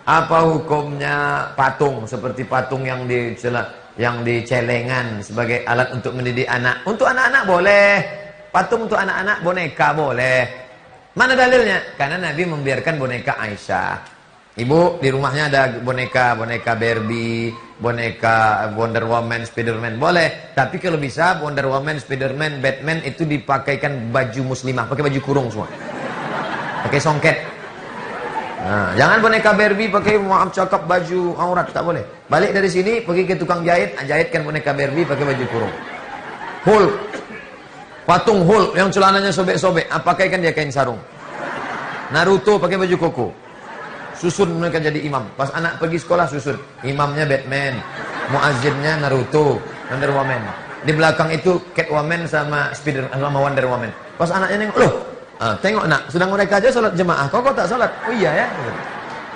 Apa hukumnya patung seperti patung yang di celengan sebagai alat untuk mendidik anak? Untuk anak-anak boleh. Patung untuk anak-anak, boneka boleh. Mana dalilnya? Karena Nabi membiarkan boneka Aisyah. Ibu di rumahnya ada boneka Barbie, boneka Wonder Woman, Spiderman, boleh. Tapi kalau bisa Wonder Woman, Spiderman, Batman itu dipakaikan baju muslimah, pakai baju kurung semua, pakai songket. Nah, jangan boneka Barbie pakai maaf cakap baju aurat, tak boleh. Balik dari sini pergi ke tukang jahit, jahitkan boneka Barbie pakai baju kurung. Hulk, patung Hulk yang celananya sobek-sobek, pakaikan dia kain sarung. Naruto pakai baju koko. Susun mereka jadi imam. Pas anak pergi sekolah susun. Imamnya Batman, muazzinnya Naruto, Wonder Woman. Di belakang itu Catwoman sama Wonder Woman. Pas anaknya nengok, loh, tengok nak, sedang mereka aja sholat jemaah, kok tak sholat? Oh iya ya.